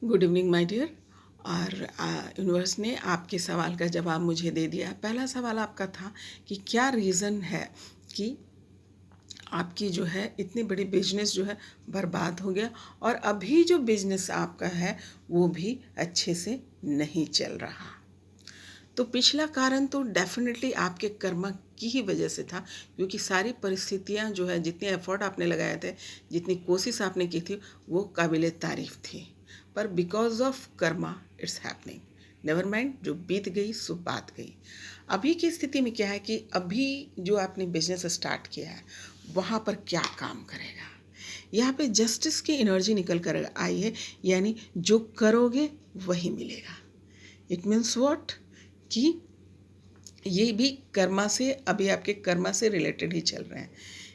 Good evening my dear. और universe ने आपके सवाल का जवाब मुझे दे दिया। पहला सवाल आपका था कि क्या रीज़न है कि आपकी जो है इतनी बड़ी बिजनेस जो है बर्बाद हो गया और अभी जो बिजनेस आपका है वो भी अच्छे से नहीं चल रहा। तो पिछला कारण तो डेफिनेटली आपके कर्म की ही वजह से था, क्योंकि सारी परिस्थितियां जो है, जितने एफर्ट आपने लगाए थे, जितनी कोशिश आपने की थी, वो काबिल तारीफ थी। पर because of Karma it's happening. Never mind, जो बीत गई सो बात गई। अभी की स्थिति में क्या है कि अभी जो आपने बिजनेस स्टार्ट किया है वहाँ पर क्या काम करेगा। यहाँ पे जस्टिस की एनर्जी निकल कर आई है, यानी जो करोगे वही मिलेगा। इट मीन्स व्हाट कि ये भी कर्मा से, अभी आपके कर्मा से रिलेटेड ही चल रहे हैं।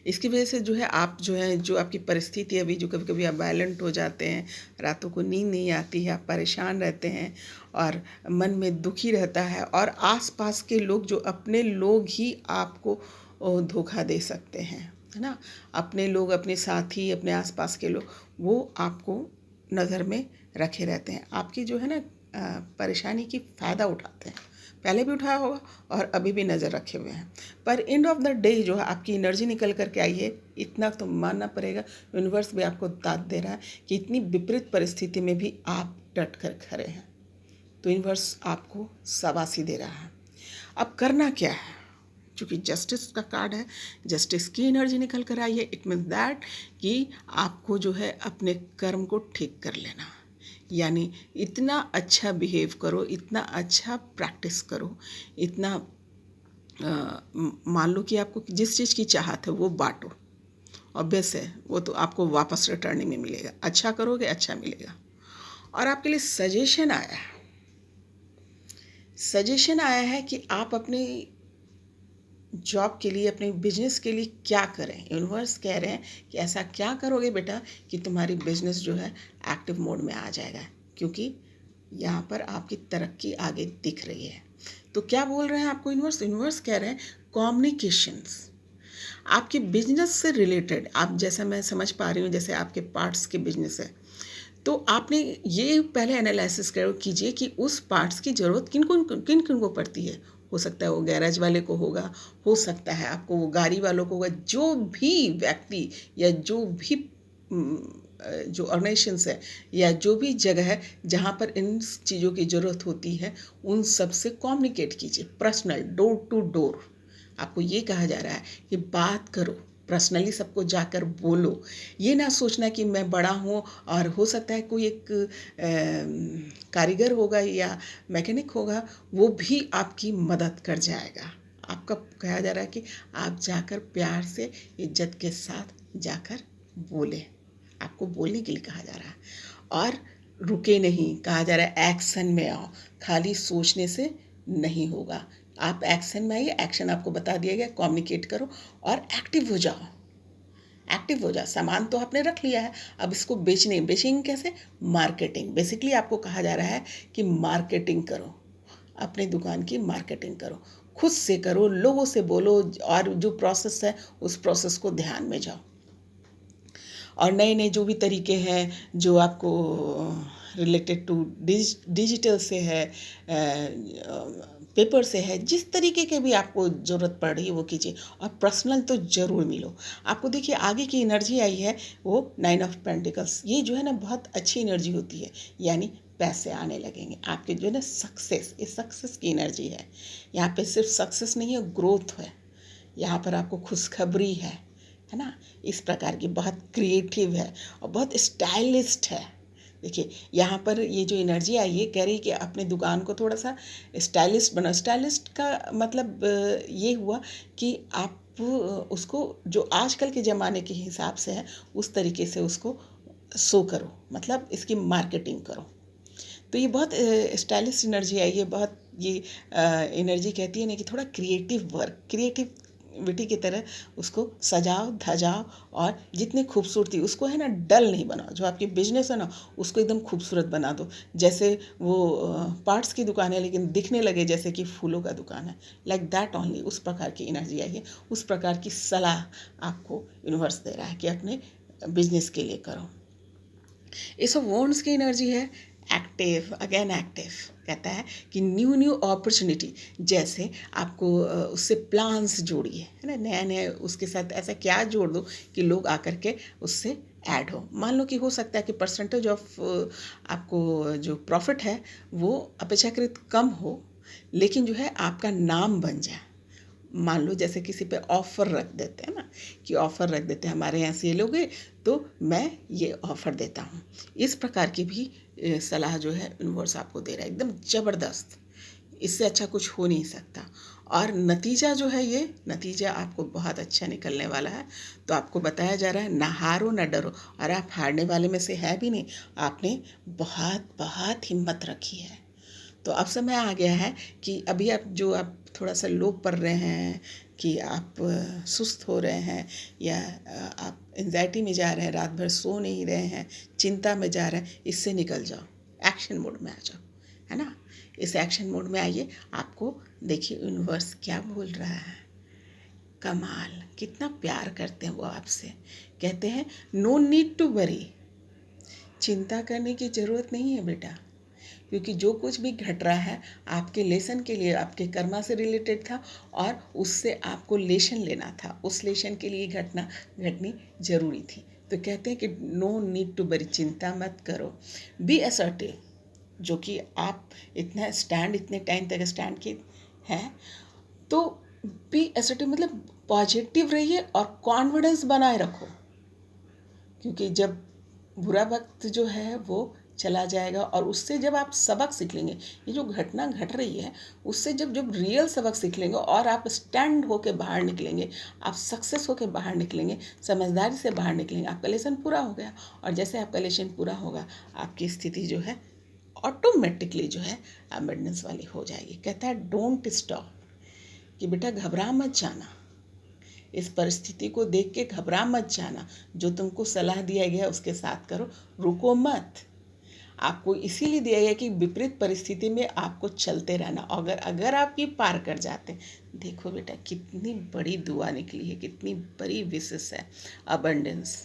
इसकी वजह से जो है आप जो है, जो आपकी परिस्थिति अभी जो कभी कभी आप वायलेंट हो जाते हैं, रातों को नींद नहीं आती है, आप परेशान रहते हैं और मन में दुखी रहता है, और आसपास के लोग, जो अपने लोग ही आपको धोखा दे सकते हैं, है ना। अपने लोग, अपने साथी, अपने आसपास के लोग, वो आपको नज़र में रखे रहते हैं। आपकी जो है ना परेशानी की फ़ायदा उठाते हैं। पहले भी उठाया होगा और अभी भी नज़र रखे हुए हैं। पर एंड ऑफ द डे जो है आपकी एनर्जी निकल करके आई है, इतना तो मानना पड़ेगा। यूनिवर्स भी आपको दाद दे रहा है कि इतनी विपरीत परिस्थिति में भी आप डट कर खड़े हैं। तो यूनिवर्स आपको शाबाशी दे रहा है। अब करना क्या है? चूँकि जस्टिस का कार्ड है, जस्टिस की एनर्जी निकल कर आई है। इट मीन्स दैट कि आपको जो है अपने कर्म को ठीक कर लेना, यानी इतना अच्छा बिहेव करो, इतना अच्छा प्रैक्टिस करो, इतना मान लो कि आपको जिस चीज़ की चाहत है वो बांटो। ऑब्वियस है, वो तो आपको वापस रिटर्निंग में मिलेगा। अच्छा करोगे अच्छा मिलेगा। और आपके लिए सजेशन आया है कि आप अपनी जॉब के लिए, अपने बिजनेस के लिए क्या करें। यूनिवर्स कह रहे हैं कि ऐसा क्या करोगे बेटा कि तुम्हारी बिजनेस जो है एक्टिव मोड में आ जाएगा, क्योंकि यहाँ पर आपकी तरक्की आगे दिख रही है। तो क्या बोल रहे हैं आपको यूनिवर्स? यूनिवर्स कह रहे हैं कम्युनिकेशंस, आपके बिजनेस से रिलेटेड। आप, जैसा मैं समझ पा रही हूँ, जैसे आपके पार्ट्स के बिजनेस है, तो आपने ये पहले एनालिसिस कीजिए कि उस पार्ट्स की ज़रूरत किन किन को पड़ती है। हो सकता है वो गैरेज वाले को होगा, हो सकता है आपको वो गाड़ी वालों को होगा। जो भी व्यक्ति या जो भी जो ऑर्गेनाइजेशंस है या जो भी जगह है जहाँ पर इन चीज़ों की ज़रूरत होती है, उन सब से कम्युनिकेट कीजिए, पर्सनल, डोर टू डोर। आपको ये कहा जा रहा है कि बात करो, पर्सनली सबको जाकर बोलो। ये ना सोचना कि मैं बड़ा हूँ, और हो सकता है कोई एक कारीगर होगा या मैकेनिक होगा, वो भी आपकी मदद कर जाएगा। आपका कहा जा रहा है कि आप जाकर प्यार से, इज्जत के साथ जाकर बोले। आपको बोलने के लिए कहा जा रहा है। और रुके नहीं, कहा जा रहा है एक्शन में आओ। खाली सोचने से नहीं होगा, आप एक्शन में आइए। एक्शन आपको बता दिया गया, कम्युनिकेट करो और एक्टिव हो जाओ। एक्टिव हो जाओ। सामान तो आपने रख लिया है, अब इसको बेचेंगे कैसे? मार्केटिंग। बेसिकली आपको कहा जा रहा है कि मार्केटिंग करो, अपने दुकान की मार्केटिंग करो, खुद से करो, लोगों से बोलो, और जो प्रोसेस है उस प्रोसेस को ध्यान में जाओ। और नए नए जो भी तरीके हैं जो आपको रिलेटेड टू डिजिटल से है, पेपर से है, जिस तरीके के भी आपको ज़रूरत पड़ रही है वो कीजिए। और पर्सनल तो ज़रूर मिलो। आपको देखिए आगे की एनर्जी आई है, वो 9 ऑफ पेंटिकल्स। ये जो है ना बहुत अच्छी एनर्जी होती है, यानी पैसे आने लगेंगे आपके जो है ना। सक्सेस, ये सक्सेस की एनर्जी है। यहाँ पे सिर्फ सक्सेस नहीं है, ग्रोथ है। यहाँ पर आपको खुशखबरी है ना। इस प्रकार की बहुत क्रिएटिव है और बहुत स्टाइलिस्ट है। देखिए यहाँ पर ये जो एनर्जी आई है, कह रही है कि अपने दुकान को थोड़ा सा स्टाइलिस्ट बनाओ। स्टाइलिस्ट का मतलब ये हुआ कि आप उसको जो आजकल के ज़माने के हिसाब से है उस तरीके से उसको शो करो, मतलब इसकी मार्केटिंग करो। तो ये बहुत स्टाइलिश एनर्जी आई है। बहुत ये एनर्जी कहती है ना कि थोड़ा क्रिएटिव वर्क, क्रिएटिविटी की तरह उसको सजाओ धजाओ, और जितनी खूबसूरती उसको है ना, डल नहीं बनाओ। जो आपकी बिजनेस है ना उसको एकदम खूबसूरत बना दो। जैसे वो पार्ट्स की दुकान है लेकिन दिखने लगे जैसे कि फूलों का दुकान है, लाइक दैट ओनली। उस प्रकार की एनर्जी आई है, उस प्रकार की सलाह आपको यूनिवर्स दे रहा है कि अपने बिजनेस के लिए करो। इस वॉन्ड्स की एनर्जी है एक्टिव अगेन एक्टिव, कहता है कि न्यू न्यू अपॉर्चुनिटी, जैसे आपको उससे प्लान्स जोड़िए, है ना, नया नया उसके साथ ऐसा क्या जोड़ दो कि लोग आकर के उससे ऐड हो। मान लो कि हो सकता है कि परसेंटेज ऑफ आपको जो प्रॉफिट है वो अपेक्षाकृत कम हो, लेकिन जो है आपका नाम बन जाए। मान लो जैसे किसी पे ऑफ़र रख देते हैं ना, कि ऑफ़र रख देते हैं हमारे यहाँ से ये लोगे तो मैं ये ऑफ़र देता हूँ। इस प्रकार की भी सलाह जो है यूनिवर्स आपको दे रहा है, एकदम ज़बरदस्त। इससे अच्छा कुछ हो नहीं सकता। और नतीजा जो है, ये नतीजा आपको बहुत अच्छा निकलने वाला है। तो आपको बताया जा रहा है ना हारो ना डरो, और आप हारने वाले में से है भी नहीं। आपने बहुत बहुत हिम्मत रखी है। तो अब समय आ गया है कि अभी आप थोड़ा सा लो पड़ रहे हैं, कि आप सुस्त हो रहे हैं, या आप एंजाइटी में जा रहे हैं, रात भर सो नहीं रहे हैं, चिंता में जा रहे हैं, इससे निकल जाओ, एक्शन मोड में आ जाओ, है ना। इस एक्शन मोड में आइए। आपको देखिए यूनिवर्स क्या बोल रहा है, कमाल, कितना प्यार करते हैं वो आपसे। कहते हैं नो नीड टू वरी, चिंता करने की ज़रूरत नहीं है बेटा, क्योंकि जो कुछ भी घट रहा है आपके लेसन के लिए, आपके कर्मा से रिलेटेड था, और उससे आपको लेशन लेना था, उस लेशन के लिए घटनी जरूरी थी। तो कहते हैं कि नो नीड टू बरी, चिंता मत करो। बी असर्टिव, जो कि आप इतने टाइम तक स्टैंड किए हैं, तो बी असर्टिव मतलब पॉजिटिव रहिए और कॉन्फिडेंस बनाए रखो, क्योंकि जब बुरा वक्त जो है वो चला जाएगा, और उससे जब आप सबक सीख लेंगे, ये जो घटना घट रही है उससे जब जब रियल सबक सीख लेंगे, और आप स्टैंड होके बाहर निकलेंगे, आप सक्सेस होके बाहर निकलेंगे, समझदारी से बाहर निकलेंगे, आपका लेसन पूरा हो गया। और जैसे आपका लेसन पूरा होगा, आपकी स्थिति जो है ऑटोमेटिकली जो है अबंडेंस वाली हो जाएगी। कहता है डोंट स्टॉप, कि बेटा घबरा मत जाना, इस परिस्थिति को देख के घबरा मत जाना, जो तुमको सलाह दिया गया उसके साथ करो, रुको मत। आपको इसीलिए दिया गया कि विपरीत परिस्थिति में आपको चलते रहना, अगर अगर आप ये पार कर जाते हैं। देखो बेटा कितनी बड़ी दुआ निकली है, कितनी बड़ी विशेष है अबंडेंस।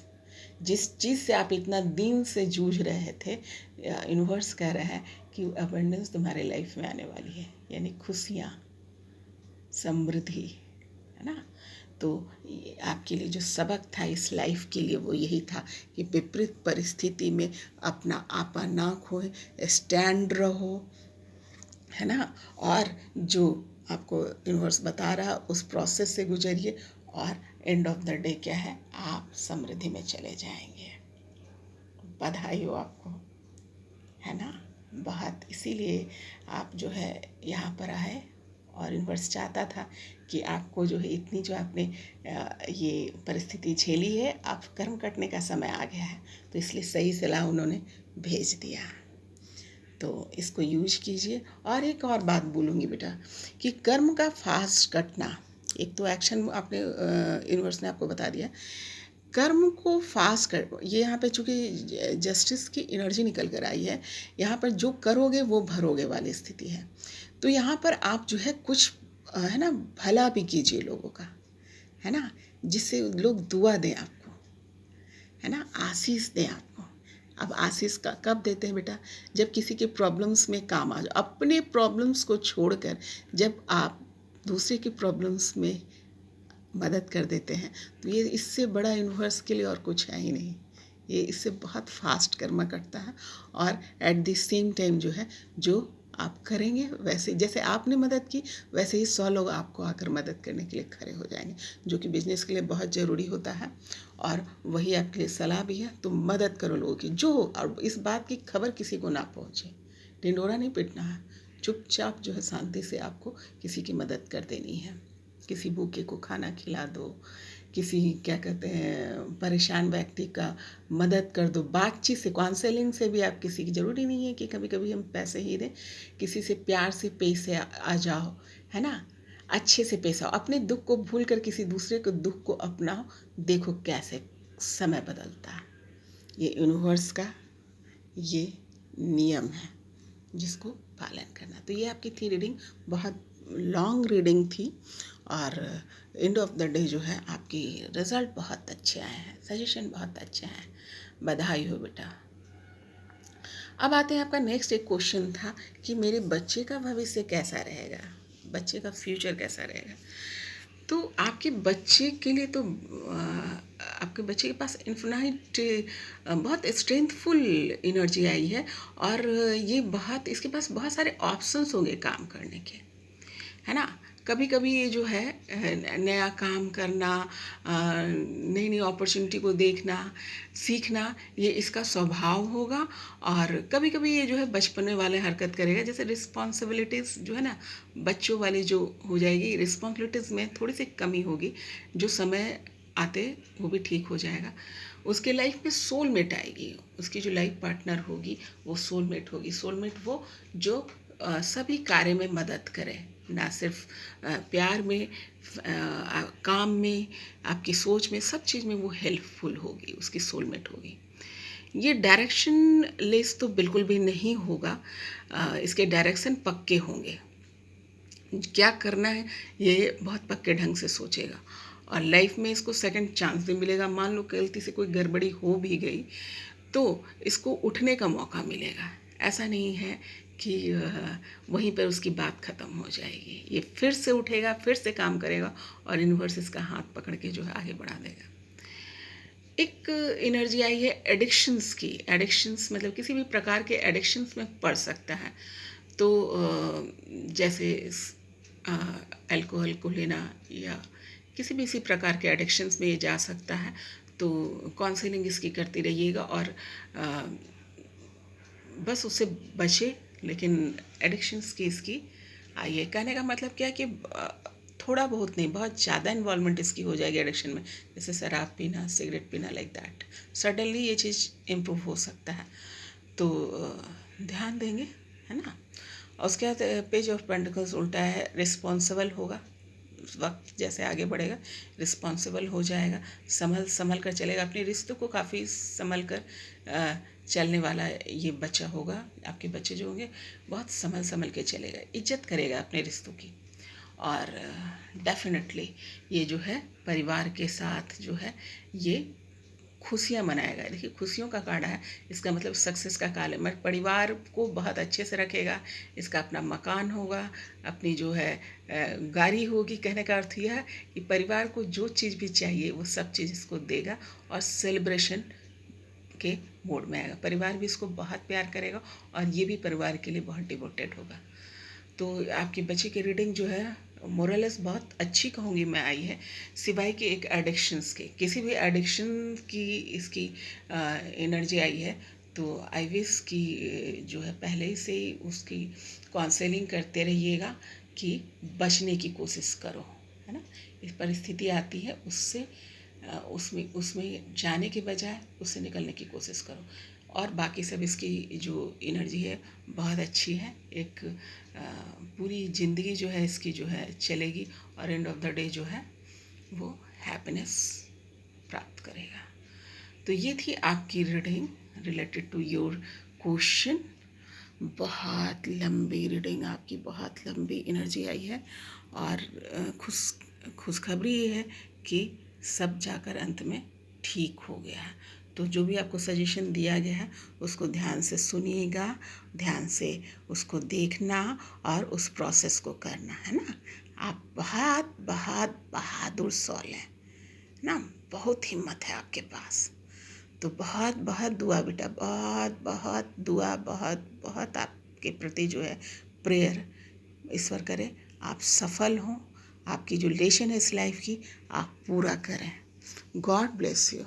जिस चीज़ से आप इतना दिन से जूझ रहे थे, यूनिवर्स कह रहा है कि अबंडेंस तुम्हारे लाइफ में आने वाली है, यानी खुशियाँ, समृद्धि, है ना। तो आपके लिए जो सबक था इस लाइफ के लिए वो यही था कि विपरीत परिस्थिति में अपना आपा ना खोए, स्टैंड रहो, है ना। और जो आपको यूनिवर्स बता रहा उस प्रोसेस से गुजरिए, और एंड ऑफ द डे क्या है, आप समृद्धि में चले जाएंगे। बधाई हो आपको, है ना। बहुत इसीलिए आप जो है यहाँ पर आए, और यूनिवर्स चाहता था कि आपको जो है इतनी जो आपने ये परिस्थिति झेली है, आप कर्म कटने का समय आ गया है, तो इसलिए सही सलाह उन्होंने भेज दिया। तो इसको यूज कीजिए। और एक और बात बोलूँगी बेटा, कि कर्म का फास्ट कटना, एक तो एक्शन आपने यूनिवर्स ने आपको बता दिया, कर्म को फास्ट कर, ये यहाँ पे चूँकि जस्टिस की एनर्जी निकल कर आई है, यहाँ पर जो करोगे वो भरोगे वाली स्थिति है। तो यहाँ पर आप जो है कुछ है ना भला भी कीजिए लोगों का, है ना, जिससे लोग दुआ दें आपको, है ना, आशीष दें आपको। अब आशीष का कब देते हैं बेटा, जब किसी के प्रॉब्लम्स में काम आ जाओ। अपने प्रॉब्लम्स को छोड़कर जब आप दूसरे की प्रॉब्लम्स में मदद कर देते हैं, तो ये इससे बड़ा यूनिवर्स के लिए और कुछ है ही नहीं। ये इससे बहुत फास्ट कर्म करता है, और एट द सेम टाइम जो है, जो आप करेंगे वैसे, जैसे आपने मदद की वैसे ही 100 लोग आपको आकर मदद करने के लिए खड़े हो जाएंगे, जो कि बिजनेस के लिए बहुत ज़रूरी होता है। और वही आपके लिए सलाह भी है, तो मदद करो लोगों की, जो हो। और इस बात की खबर किसी को ना पहुँचे, ढिंढोरा नहीं पीटना है, चुपचाप जो है शांति से आपको किसी की मदद कर देनी है। किसी भूखे को खाना खिला दो, किसी क्या कहते हैं परेशान व्यक्ति का मदद कर दो, बातचीत से, काउंसलिंग से भी आप किसी की, ज़रूरी नहीं है कि कभी कभी हम पैसे ही दें, किसी से प्यार से पेश आ जाओ, है ना, अच्छे से पेश आओ, अपने दुख को भूल कर किसी दूसरे के दुख को अपनाओ। देखो कैसे समय बदलता है। ये यूनिवर्स का ये नियम है जिसको पालन करना। तो ये आपकी थी रीडिंग, बहुत लॉन्ग रीडिंग थी, और एंड ऑफ द डे जो है आपकी रिज़ल्ट बहुत अच्छे आए हैं, सजेशन बहुत अच्छे हैं। बधाई हो बेटा। अब आते हैं, आपका नेक्स्ट एक क्वेश्चन था कि मेरे बच्चे का भविष्य कैसा रहेगा, बच्चे का फ्यूचर कैसा रहेगा। तो आपके बच्चे के लिए तो आपके बच्चे के पास इन्फिनाइट बहुत स्ट्रेंथफुल एनर्जी आई है, और ये बहुत, इसके पास बहुत सारे ऑप्शंस होंगे काम करने के, है ना। कभी कभी ये जो है नया काम करना, नई नई अपॉर्चुनिटी को देखना, सीखना, ये इसका स्वभाव होगा। और कभी कभी ये जो है बचपने वाले हरकत करेगा, जैसे रिस्पॉन्सिबिलिटीज़ जो है ना, बच्चों वाली जो हो जाएगी, रिस्पॉन्सिबिलिटीज़ में थोड़ी सी कमी होगी, जो समय आते वो भी ठीक हो जाएगा। उसके लाइफ में सोलमेट आएगी, उसकी जो लाइफ पार्टनर होगी वो सोलमेट होगी। सोलमेट वो जो सभी कार्य में मदद करे, ना सिर्फ प्यार में, काम में, आपकी सोच में, सब चीज़ में वो हेल्पफुल होगी, उसकी सोलमेट होगी। ये डायरेक्शन लेस तो बिल्कुल भी नहीं होगा, इसके डायरेक्शन पक्के होंगे, क्या करना है ये बहुत पक्के ढंग से सोचेगा, और लाइफ में इसको सेकंड चांस भी मिलेगा। मान लो गलती से कोई गड़बड़ी हो भी गई तो इसको उठने का मौका मिलेगा। ऐसा नहीं है कि वहीं पर उसकी बात ख़त्म हो जाएगी, ये फिर से उठेगा, फिर से काम करेगा, और यूनिवर्स इसका हाथ पकड़ के जो है आगे बढ़ा देगा। एक एनर्जी आई है एडिक्शंस की। एडिक्शंस मतलब किसी भी प्रकार के एडिक्शंस में पड़ सकता है। तो जैसे अल्कोहल को लेना, या किसी भी इसी प्रकार के एडिक्शंस में ये जा सकता है। तो काउंसलिंग इसकी करती रहिएगा, और बस उससे बचे। लेकिन एडिक्शंस की इसकी आई है। कहने का मतलब क्या है कि थोड़ा बहुत नहीं, बहुत ज़्यादा इन्वॉल्वमेंट इसकी हो जाएगी एडिक्शन में, जैसे शराब पीना, सिगरेट पीना, लाइक दैट। सडनली ये चीज़ इम्प्रूव हो सकता है, तो ध्यान देंगे, है ना। और उसके बाद पेज ऑफ पेंटिकल्स उल्टा है, रिस्पॉन्सिबल होगा, वक्त जैसे आगे बढ़ेगा रिस्पॉन्सिबल हो जाएगा, संभल कर चलेगा, अपने रिश्तों को काफ़ी संभल कर चलने वाला ये बच्चा होगा। आपके बच्चे जो होंगे बहुत संभल के चलेगा, इज्जत करेगा अपने रिश्तों की, और डेफिनेटली ये जो है परिवार के साथ जो है ये खुशियाँ मनाएगा। देखिए खुशियों का कार्ड है, इसका मतलब सक्सेस का काल है। मैं परिवार को बहुत अच्छे से रखेगा, इसका अपना मकान होगा, अपनी जो है गाड़ी होगी। कहने का अर्थ यह है कि परिवार को जो चीज़ भी चाहिए वो सब चीज़ इसको देगा, और सेलिब्रेशन के मोड में आएगा। परिवार भी इसको बहुत प्यार करेगा, और ये भी परिवार के लिए बहुत डिवोटेड होगा। तो आपके बच्चे की रीडिंग जो है मोरलेस बहुत अच्छी कहूँगी मैं आई है, सिवाय कि एक एडिक्शंस के, किसी भी एडिक्शन की इसकी एनर्जी आई है। तो आई विश की जो है पहले से ही उसकी काउंसलिंग करते रहिएगा कि बचने की कोशिश करो, है ना। इस परिस्थिति आती है उससे उसमें उसमें जाने के बजाय उससे निकलने की कोशिश करो। और बाकी सब इसकी जो एनर्जी है बहुत अच्छी है। एक पूरी ज़िंदगी जो है इसकी जो है चलेगी, और एंड ऑफ द डे जो है वो हैप्पीनेस प्राप्त करेगा। तो ये थी आपकी reading related to your question. बहुत लंबी रीडिंग आपकी, बहुत लंबी एनर्जी आई है, और खुशखबरी ये है कि सब जाकर अंत में ठीक हो गया है। तो जो भी आपको सजेशन दिया गया है उसको ध्यान से सुनिएगा, ध्यान से उसको देखना, और उस प्रोसेस को करना, है ना। आप बहुत बहुत बहादुर सॉल हैं ना, बहुत हिम्मत है आपके पास। तो बहुत बहुत दुआ बेटा, बहुत बहुत दुआ, बहुत बहुत आपके प्रति जो है प्रेयर ईश्वर करे आप सफल हों, आपकी जो लेशन है इस लाइफ की आप पूरा करें। God bless you.